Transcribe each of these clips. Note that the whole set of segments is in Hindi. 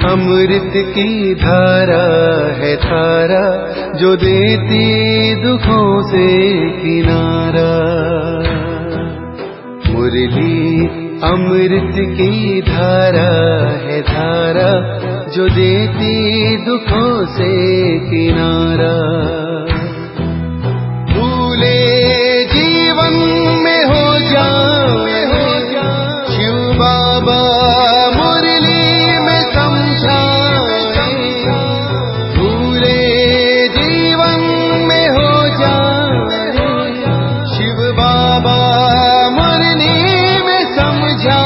अमृत की धारा है धारा जो देती दुखों से किनारा। मुरली अमृत की धारा है धारा जो देती दुखों से किनारा। भूले जीवन में हो जाए शिव बाबा मुरली में समझाए। भूले जीवन में हो जाए शिव बाबा मुरली में समझा।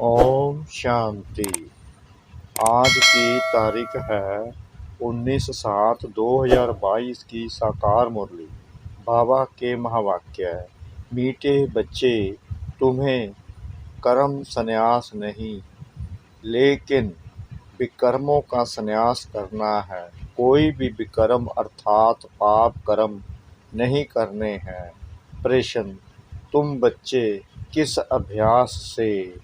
ओम शांति। आज की तारीख है 19/7/2022 की साकार मुरली। बाबा के महावाक्य है, मीठे बच्चे तुम्हें कर्म संन्यास नहीं लेकिन विकर्मों का संन्यास करना है। कोई भी विकर्म अर्थात पाप कर्म नहीं करने हैं। प्रश्न, तुम बच्चे किस अभ्यास से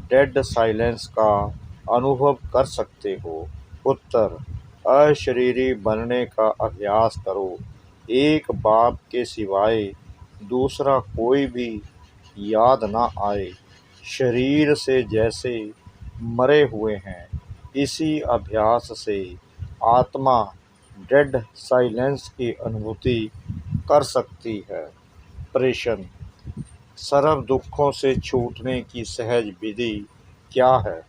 डेड साइलेंस का अनुभव कर सकते हो? उत्तर, अशरीरी बनने का अभ्यास करो। एक बाप के सिवाय दूसरा कोई भी याद ना आए। शरीर से जैसे मरे हुए हैं, इसी अभ्यास से आत्मा डेड साइलेंस की अनुभूति कर सकती है। प्रश्न, सर्व दुखों से छूटने की सहज विधि क्या है?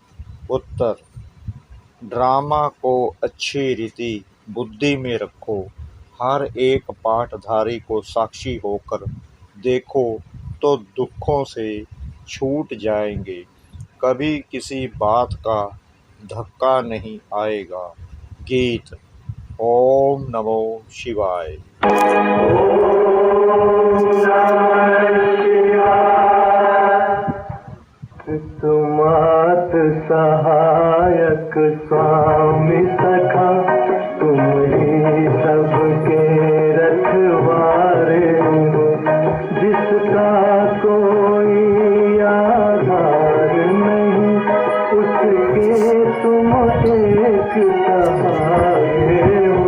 उत्तर, ड्रामा को अच्छी रीति बुद्धि में रखो। हर एक पाठधारी को साक्षी होकर देखो तो दुखों से छूट जाएंगे। कभी किसी बात का धक्का नहीं आएगा। गीत। ओम नमो शिवाय। तुमात सहायक स्वामी सखा, तुम ही सबके रखवारे हो। जिसका कोई आधार नहीं, उसके तुम एक सहारे हो।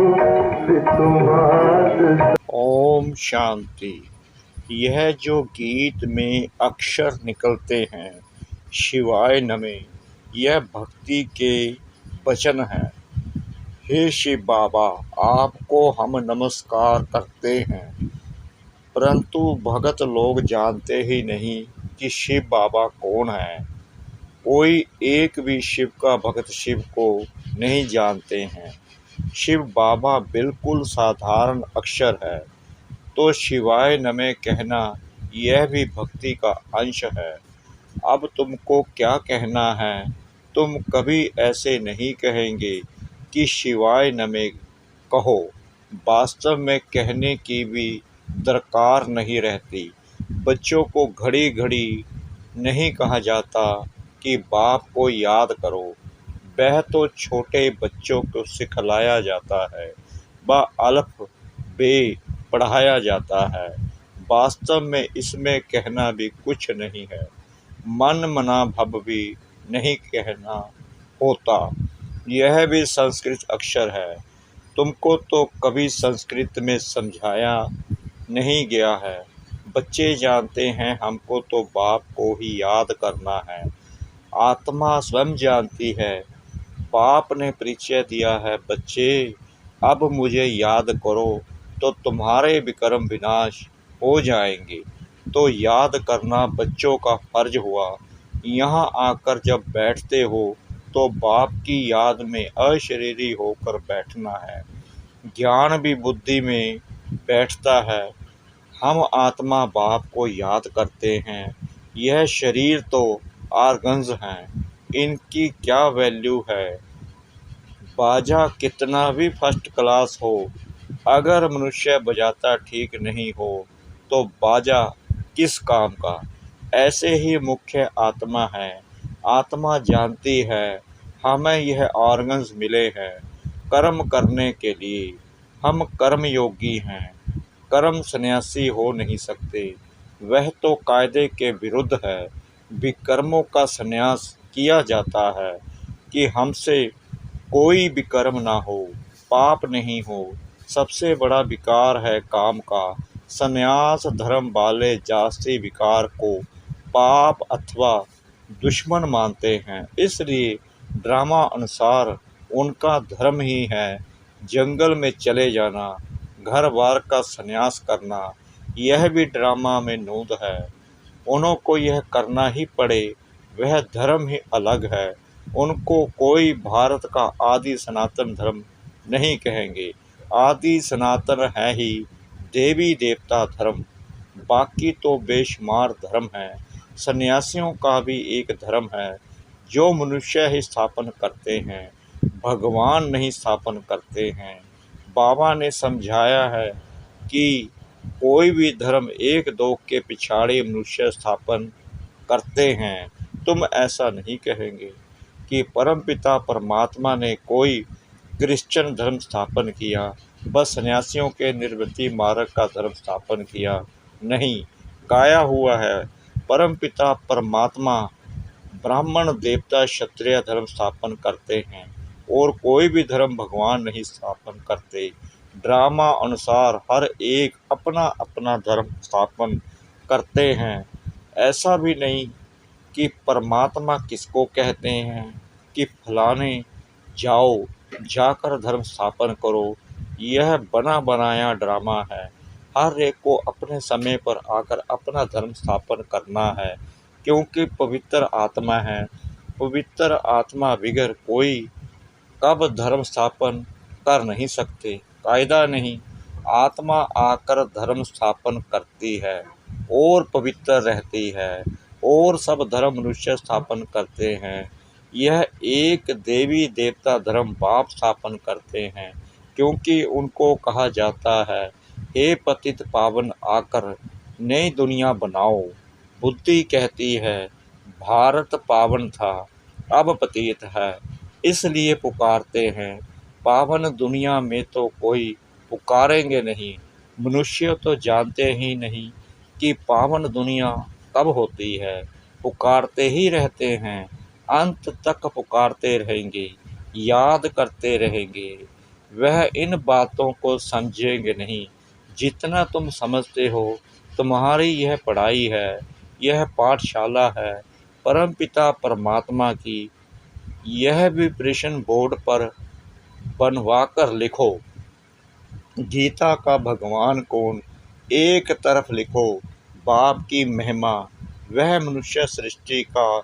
तुमात। ओम शांति। यह जो गीत में अक्षर निकलते हैं शिवाय नमः, यह भक्ति के वचन हैं। हे शिव बाबा, आपको हम नमस्कार करते हैं, परंतु भगत लोग जानते ही नहीं कि शिव बाबा कौन है। कोई एक भी शिव का भक्त शिव को नहीं जानते हैं। शिव बाबा बिल्कुल साधारण अक्षर है, तो शिवाय नमः कहना यह भी भक्ति का अंश है। अब तुमको क्या कहना है? तुम कभी ऐसे नहीं कहेंगे कि शिवाय नमः कहो। वास्तव में कहने की भी दरकार नहीं रहती। बच्चों को घड़ी घड़ी नहीं कहा जाता कि बाप को याद करो। वह तो छोटे बच्चों को सिखलाया जाता है, व अल्फ बे पढ़ाया जाता है। वास्तव में इसमें कहना भी कुछ नहीं है। मन मना भव भी नहीं कहना होता। यह भी संस्कृत अक्षर है। तुमको तो कभी संस्कृत में समझाया नहीं गया है। बच्चे जानते हैं हमको तो बाप को ही याद करना है। आत्मा स्वयं जानती है। बाप ने परिचय दिया है, बच्चे अब मुझे याद करो तो तुम्हारे विकर्म विनाश हो जाएंगे। तो याद करना बच्चों का फर्ज हुआ। यहाँ आकर जब बैठते हो तो बाप की याद में अशरीरी होकर बैठना है। ज्ञान भी बुद्धि में बैठता है। हम आत्मा बाप को याद करते हैं। यह शरीर तो ऑर्गन्स हैं, इनकी क्या वैल्यू है? बाजा कितना भी फर्स्ट क्लास हो, अगर मनुष्य बजाता ठीक नहीं हो तो बाजा किस काम का? ऐसे ही मुख्य आत्मा है। आत्मा जानती है हमें यह ऑर्गन्स मिले हैं कर्म करने के लिए। हम कर्म योगी हैं, कर्म सन्यासी हो नहीं सकते। वह तो कायदे के विरुद्ध है। विकर्मों का संन्यास किया जाता है। कि हमसे कोई विकर्म ना हो, पाप नहीं हो। सबसे बड़ा विकार है काम का, संन्यास धर्म वाले जाति विकार को पाप अथवा दुश्मन मानते हैं। इसलिए ड्रामा अनुसार उनका धर्म ही है जंगल में चले जाना, घर बार का संन्यास करना। यह भी ड्रामा में नूद है। उनको यह करना ही पड़े, वह धर्म ही अलग है। उनको कोई भारत का आदि सनातन धर्म नहीं कहेंगे। आदि सनातन है ही देवी देवता धर्म, बाकी तो बेशुमार धर्म है। सन्यासियों का भी एक धर्म है जो मनुष्य ही स्थापन करते हैं, भगवान नहीं स्थापन करते हैं। बाबा ने समझाया है कि कोई भी धर्म एक दो के पिछाड़े मनुष्य स्थापन करते हैं। तुम ऐसा नहीं कहेंगे कि परमपिता परमात्मा ने कोई क्रिश्चियन धर्म स्थापन किया, बस सन्यासियों के निर्वृत्ति मार्ग का धर्म स्थापन किया। नहीं, गाया हुआ है परमपिता परमात्मा ब्राह्मण देवता क्षत्रिय धर्म स्थापन करते हैं और कोई भी धर्म भगवान नहीं स्थापन करते। ड्रामा अनुसार हर एक अपना अपना धर्म स्थापन करते हैं। ऐसा भी नहीं कि परमात्मा किसको कहते हैं कि फलाने जाओ जाकर धर्म स्थापन करो। यह बना बनाया ड्रामा है। हर एक को अपने समय पर आकर अपना धर्म स्थापन करना है, क्योंकि पवित्र आत्मा है। पवित्र आत्मा बगैर कोई कब धर्म स्थापन कर नहीं सकते। कायदा नहीं, आत्मा आकर धर्म स्थापन करती है और पवित्र रहती है, और सब धर्म मनुष्य स्थापन करते हैं। यह एक देवी देवता धर्म बाप स्थापन करते हैं, क्योंकि उनको कहा जाता है, हे पतित पावन आकर नई दुनिया बनाओ। बुद्धि कहती है भारत पावन था, अब पतित है, इसलिए पुकारते हैं। पावन दुनिया में तो कोई पुकारेंगे नहीं। मनुष्य तो जानते ही नहीं कि पावन दुनिया कब होती है। पुकारते ही रहते हैं, अंत तक पुकारते रहेंगे, याद करते रहेंगे। वह इन बातों को समझेंगे नहीं जितना तुम समझते हो। तुम्हारी यह पढ़ाई है, यह पाठशाला है परमपिता परमात्मा की। यह भी प्रश्न बोर्ड पर बनवाकर लिखो। गीता का भगवान कौन, एक तरफ लिखो बाप की महिमा। वह मनुष्य सृष्टि का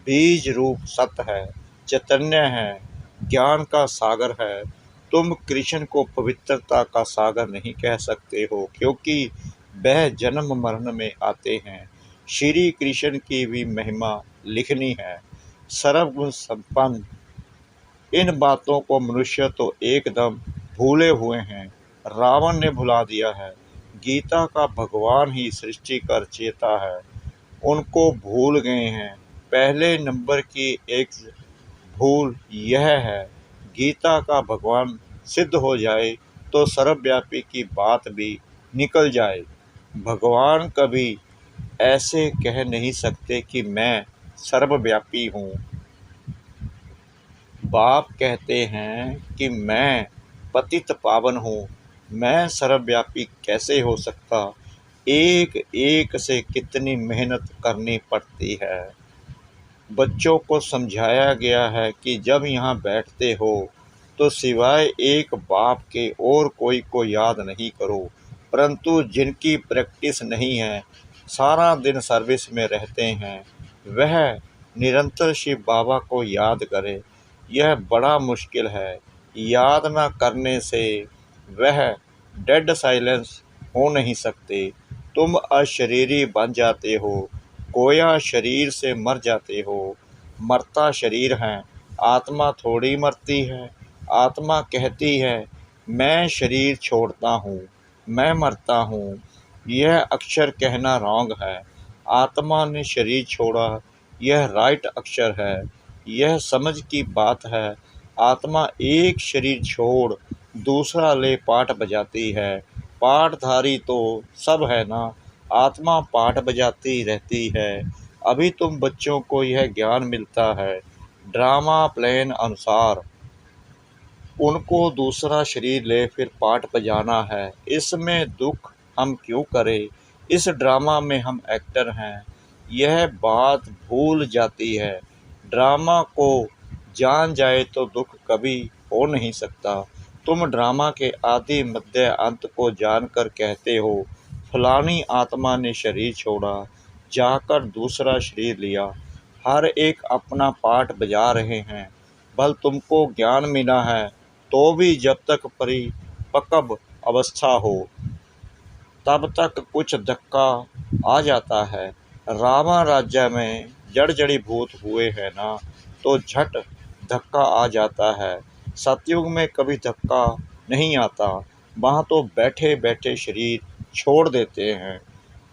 बीज रूप सत्य है, चैतन्य है, ज्ञान का सागर है। तुम कृष्ण को पवित्रता का सागर नहीं कह सकते हो, क्योंकि वह जन्म मरण में आते हैं। श्री कृष्ण की भी महिमा लिखनी है, सर्वगुण संपन्न। इन बातों को मनुष्य तो एकदम भूले हुए हैं। रावण ने भुला दिया है। गीता का भगवान ही सृष्टि का रचयिता है, उनको भूल गए हैं। पहले नंबर की एक भूल यह है, गीता का भगवान सिद्ध हो जाए तो सर्वव्यापी की बात भी निकल जाए। भगवान कभी ऐसे कह नहीं सकते कि मैं सर्वव्यापी हूँ। बाप कहते हैं कि मैं पतित पावन हूँ, मैं सर्वव्यापी कैसे हो सकता। एक एक से कितनी मेहनत करनी पड़ती है। बच्चों को समझाया गया है कि जब यहाँ बैठते हो तो सिवाय एक बाप के और कोई को याद नहीं करो। परंतु जिनकी प्रैक्टिस नहीं है, सारा दिन सर्विस में रहते हैं, वह निरंतर शिव बाबा को याद करे। यह बड़ा मुश्किल है। याद न करने से वह डेड साइलेंस हो नहीं सकते। तुम अशरीरी बन जाते हो, गोया शरीर से मर जाते हो। मरता शरीर है, आत्मा थोड़ी मरती है। आत्मा कहती है मैं शरीर छोड़ता हूँ, मैं मरता हूँ। यह अक्षर कहना रॉन्ग है। आत्मा ने शरीर छोड़ा, यह राइट अक्षर है। यह समझ की बात है। आत्मा एक शरीर छोड़ दूसरा ले पाठ बजाती है। पाठधारी तो सब है ना, आत्मा पाठ बजाती रहती है। अभी तुम बच्चों को यह ज्ञान मिलता है ड्रामा प्लान अनुसार उनको दूसरा शरीर ले फिर पाठ बजाना है। इसमें दुख हम क्यों करें, इस ड्रामा में हम एक्टर हैं, यह बात भूल जाती है। ड्रामा को जान जाए तो दुख कभी हो नहीं सकता। तुम ड्रामा के आदि मध्य अंत को जानकर कहते हो फलानी आत्मा ने शरीर छोड़ा, जाकर दूसरा शरीर लिया। हर एक अपना पाठ बजा रहे हैं। भल तुमको ज्ञान मिला है तो भी जब तक परिपक्व अवस्था हो तब तक कुछ धक्का आ जाता है। रावण राज्य में जड़ जड़ी भूत हुए हैं ना, तो झट धक्का आ जाता है। सतयुग में कभी धक्का नहीं आता, वहाँ तो बैठे बैठे शरीर छोड़ देते हैं।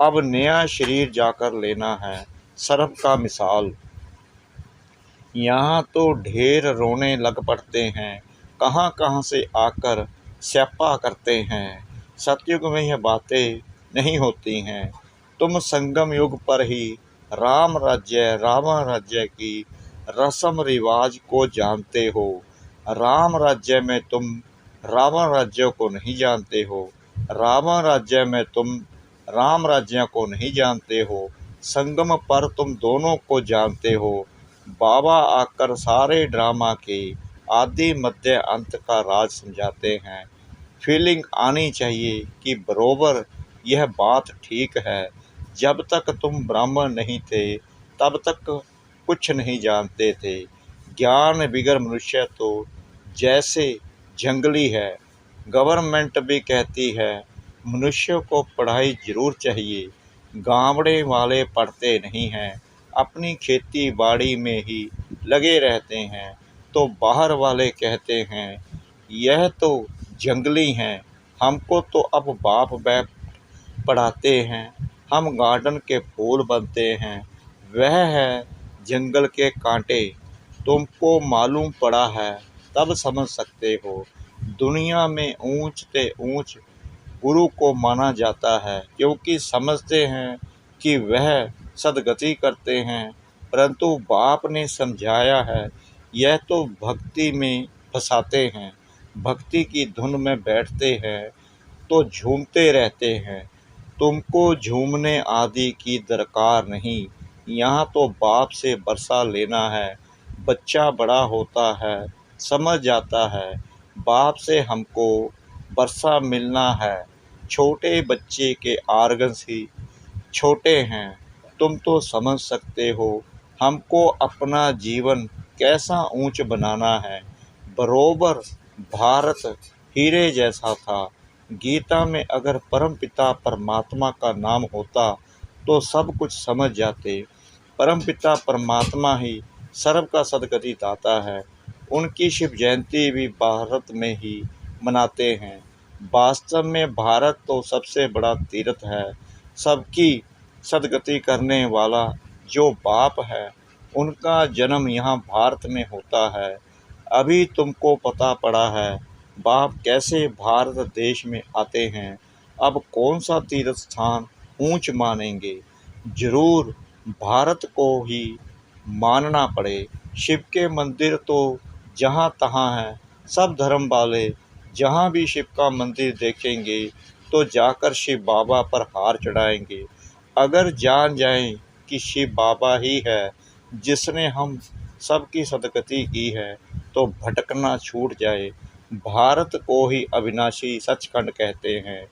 अब नया शरीर जाकर लेना है। सर्प का मिसाल, यहाँ तो ढेर रोने लग पड़ते हैं, कहाँ कहाँ से आकर स्यापा करते हैं। सतयुग में यह बातें नहीं होती हैं। तुम संगम युग पर ही राम राज्य की रस्म रिवाज को जानते हो। राम राज्य में तुम रावण राज्य को नहीं जानते हो। रावण राज्य में तुम राम राज्य को नहीं जानते हो। संगम पर तुम दोनों को जानते हो। बाबा आकर सारे ड्रामा के आदि मध्य अंत का राज समझाते हैं। फीलिंग आनी चाहिए कि बरोबर यह बात ठीक है। जब तक तुम ब्राह्मण नहीं थे तब तक कुछ नहीं जानते थे। ज्ञान बिगर मनुष्य तो जैसे जंगली है। गवर्नमेंट भी कहती है मनुष्य को पढ़ाई जरूर चाहिए। गाँवड़े वाले पढ़ते नहीं हैं, अपनी खेती बाड़ी में ही लगे रहते हैं। तो बाहर वाले कहते हैं यह तो जंगली हैं, हमको तो अब बाप बैठ पढ़ाते हैं, हम गार्डन के फूल बनते हैं, वह है जंगल के कांटे। तुमको मालूम पड़ा है तब समझ सकते हो। दुनिया में ऊंच से ऊंच गुरु को माना जाता है, क्योंकि समझते हैं कि वह सद्गति करते हैं। परंतु बाप ने समझाया है यह तो भक्ति में फंसाते हैं। भक्ति की धुन में बैठते हैं तो झूमते रहते हैं। तुमको झूमने आदि की दरकार नहीं, यहाँ तो बाप से बरसा लेना है। बच्चा बड़ा होता है, समझ जाता है, बाप से हमको बरसा मिलना है। छोटे बच्चे के आर्गन्स ही छोटे हैं। तुम तो समझ सकते हो हमको अपना जीवन कैसा ऊंच बनाना है। बरोबर भारत हीरे जैसा था। गीता में अगर परमपिता परमात्मा का नाम होता तो सब कुछ समझ जाते। परमपिता परमात्मा ही सर्व का सद्गति दाता है। उनकी शिव जयंती भी भारत में ही मनाते हैं। वास्तव में भारत तो सबसे बड़ा तीर्थ है। सबकी सद्गति करने वाला जो बाप है उनका जन्म यहाँ भारत में होता है। अभी तुमको पता पड़ा है बाप कैसे भारत देश में आते हैं। अब कौन सा तीर्थ स्थान ऊंच मानेंगे। जरूर भारत को ही मानना पड़े। शिव के मंदिर तो जहाँ तहाँ हैं। सब धर्म वाले जहाँ भी शिव का मंदिर देखेंगे तो जाकर शिव बाबा पर हार चढ़ाएंगे। अगर जान जाएं कि शिव बाबा ही है जिसने हम सबकी सद्गति की है तो भटकना छूट जाए। भारत को ही अविनाशी सचखंड कहते हैं।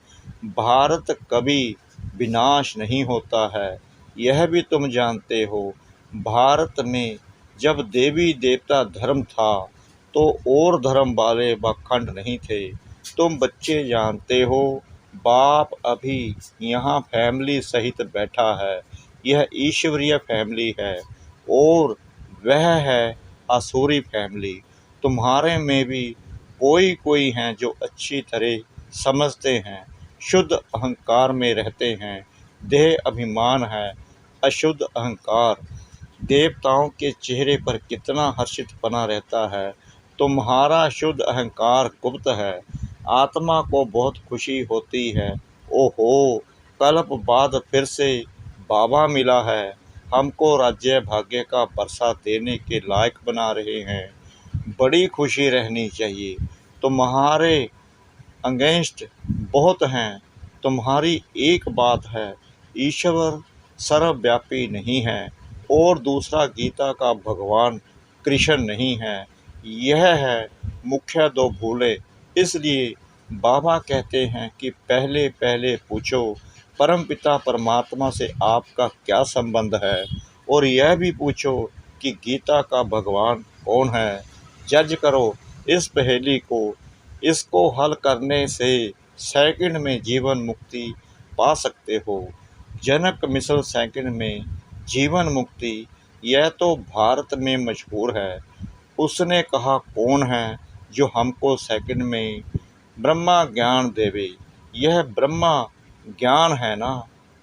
भारत कभी विनाश नहीं होता है, यह भी तुम जानते हो। भारत में जब देवी देवता धर्म था तो और धर्म वाले बखंड नहीं थे। तुम बच्चे जानते हो बाप अभी यहाँ फैमिली सहित बैठा है। यह ईश्वरीय फैमिली है और वह है आसुरी फैमिली। तुम्हारे में भी कोई हैं जो अच्छी तरह समझते हैं, शुद्ध अहंकार में रहते हैं। देह अभिमान है, अशुद्ध अहंकार। देवताओं के चेहरे पर कितना हर्षितपना रहता है। तुम्हारा शुद्ध अहंकार गुप्त है। आत्मा को बहुत खुशी होती है। ओहो, कल्प बाद फिर से बाबा मिला है। हमको राज्य भाग्य का बरसा देने के लायक बना रहे हैं। बड़ी खुशी रहनी चाहिए। तुम्हारे अगेंस्ट बहुत हैं। तुम्हारी एक बात है, ईश्वर सर्वव्यापी नहीं है, और दूसरा गीता का भगवान कृष्ण नहीं है। यह है मुख्य दो भूले। इसलिए बाबा कहते हैं कि पहले पहले पूछो परमपिता परमात्मा से आपका क्या संबंध है, और यह भी पूछो कि गीता का भगवान कौन है। जज करो इस पहेली को। इसको हल करने से सेकंड में जीवन मुक्ति पा सकते हो। जनक मिसल सेकंड में जीवन मुक्ति, यह तो भारत में मशहूर है। उसने कहा कौन है जो हमको सेकंड में ब्रह्मा ज्ञान देवे। यह ब्रह्मा ज्ञान है ना,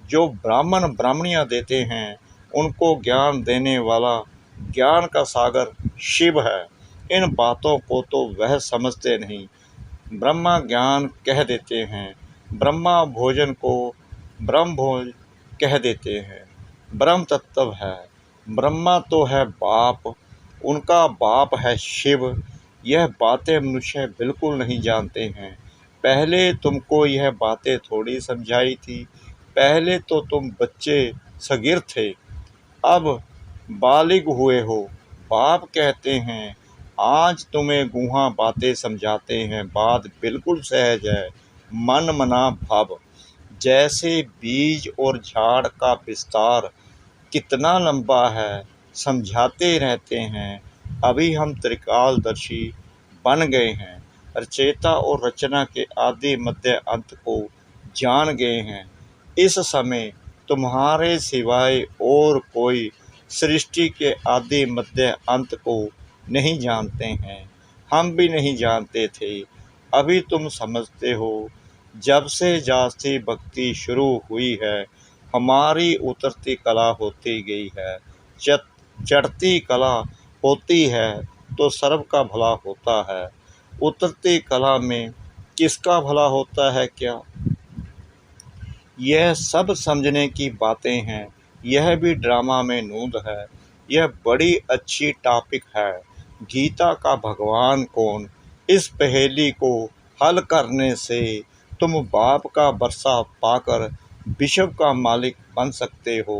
जो ब्राह्मण ब्राह्मणियाँ देते हैं, उनको ज्ञान देने वाला ज्ञान का सागर शिव है। इन बातों को तो वह समझते नहीं। ब्रह्मा ज्ञान कह देते हैं, ब्रह्मा भोजन को ब्रह्म भोज कह देते हैं। ब्रह्म तत्व है। ब्रह्मा तो है बाप, उनका बाप है शिव। यह बातें मनुष्य बिल्कुल नहीं जानते हैं। पहले तुमको यह बातें थोड़ी समझाई थी। पहले तो तुम बच्चे सगिर थे, अब बालिग हुए हो। बाप कहते हैं आज तुम्हें गूढ़ बातें समझाते हैं। बात बिल्कुल सहज है, मन मना भाव। जैसे बीज और झाड़ का विस्तार कितना लंबा है, समझाते रहते हैं। अभी हम त्रिकालदर्शी बन गए हैं, रचयिता और रचना के आदि मध्य अंत को जान गए हैं। इस समय तुम्हारे सिवाय और कोई सृष्टि के आदि मध्य अंत को नहीं जानते हैं। हम भी नहीं जानते थे, अभी तुम समझते हो। जब से जास्ती भक्ति शुरू हुई है, हमारी उतरती कला होती गई है। चढ़ती कला होती है तो सर्व का भला होता है। उतरती कला में किसका भला होता है क्या? यह सब समझने की बातें हैं। यह भी ड्रामा में नूंद है। यह बड़ी अच्छी टॉपिक है। गीता का भगवान कौन, इस पहेली को हल करने से तुम बाप का बरसा पाकर विश्व का मालिक बन सकते हो।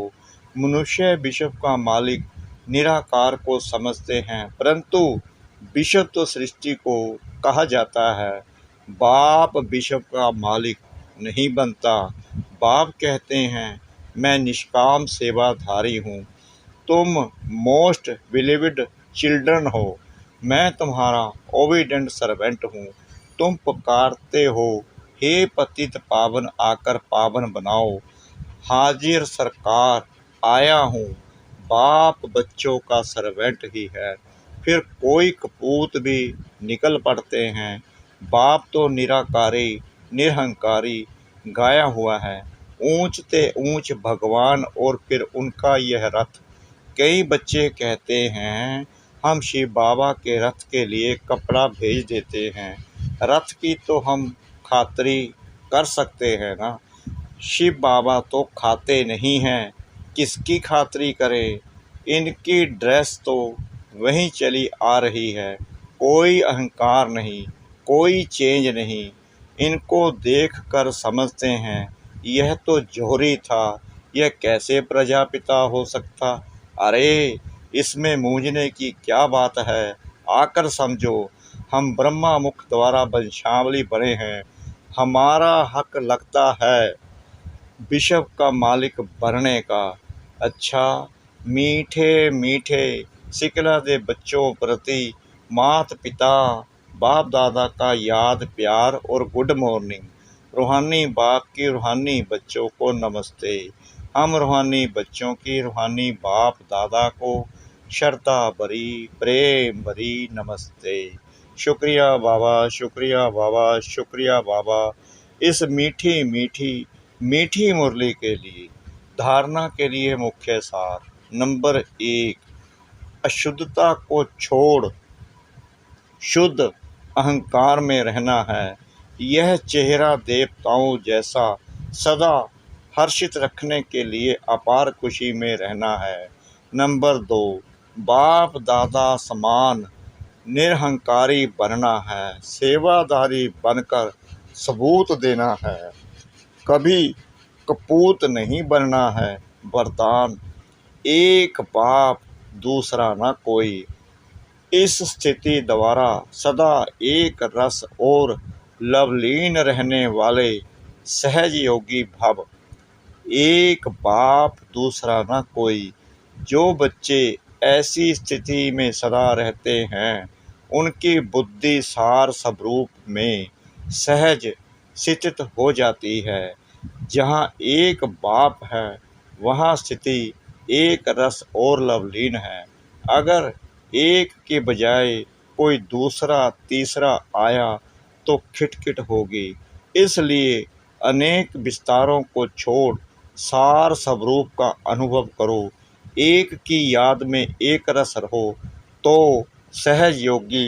मनुष्य विश्व का मालिक निराकार को समझते हैं, परंतु विश्व तो सृष्टि को कहा जाता है। बाप विश्व का मालिक नहीं बनता। बाप कहते हैं मैं निष्काम सेवाधारी हूँ, तुम मोस्ट बिलीव्ड चिल्ड्रन हो। मैं तुम्हारा ओबीडेंट सर्वेंट हूँ। तुम पुकारते हो हे पतित पावन आकर पावन बनाओ। हाजिर सरकार आया हूँ। बाप बच्चों का सर्वेंट ही है, फिर कोई कपूत भी निकल पड़ते हैं। बाप तो निराकारी निरहंकारी गाया हुआ है। ऊंच ते ऊंच भगवान और फिर उनका यह रथ। कई बच्चे कहते हैं हम शिव बाबा के रथ के लिए कपड़ा भेज देते हैं। रथ की तो हम खातरी कर सकते हैं ना। शिव बाबा तो खाते नहीं हैं, किसकी खातरी करें। इनकी ड्रेस तो वहीं चली आ रही है। कोई अहंकार नहीं, कोई चेंज नहीं। इनको देख कर समझते हैं यह तो जोहरी था, यह कैसे प्रजापिता हो सकता। अरे इसमें मूंझने की क्या बात है, आकर समझो। हम ब्रह्मा मुख द्वारा वंशावली बने हैं। हमारा हक लगता है विश्व का मालिक बनने का। अच्छा मीठे मीठे सिकला दे बच्चों प्रति माता पिता बाप दादा का याद प्यार और गुड मॉर्निंग। रूहानी बाप की रूहानी बच्चों को नमस्ते। हम रूहानी बच्चों की रूहानी बाप दादा को श्रद्धा भरी प्रेम भरी नमस्ते। शुक्रिया बाबा, शुक्रिया बाबा, शुक्रिया बाबा, इस मीठी मीठी मीठी मुरली के लिए। धारणा के लिए मुख्य सार नंबर 1, अशुद्धता को छोड़ शुद्ध अहंकार में रहना है। यह चेहरा देवताओं जैसा सदा हर्षित रखने के लिए अपार खुशी में रहना है। नंबर 2, बाप दादा समान निरहंकारी बनना है, सेवादारी बनकर सबूत देना है, कभी कपूत नहीं बनना है। वरदान, एक बाप दूसरा न कोई। इस स्थिति द्वारा सदा एक रस और लवलीन रहने वाले सहज योगी भव। एक बाप दूसरा न कोई। जो बच्चे ऐसी स्थिति में सदा रहते हैं उनकी बुद्धि सार स्वरूप में सहज स्थित हो जाती है। जहाँ एक बाप है वहाँ स्थिति एक रस और लवलीन है। अगर एक के बजाय कोई दूसरा तीसरा आया तो खिटखिट होगी। इसलिए अनेक विस्तारों को छोड़ सार स्वरूप का अनुभव करो। एक की याद में एक रस रहो तो सहज योगी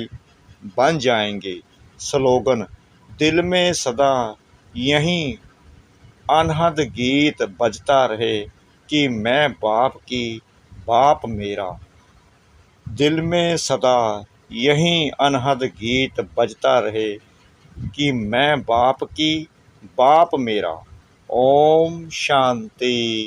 बन जाएंगे। स्लोगन, दिल में सदा यही अनहद गीत बजता रहे कि मैं बाप की, बाप मेरा। दिल में सदा यही अनहद गीत बजता रहे कि मैं बाप की, बाप मेरा। ओम शांति।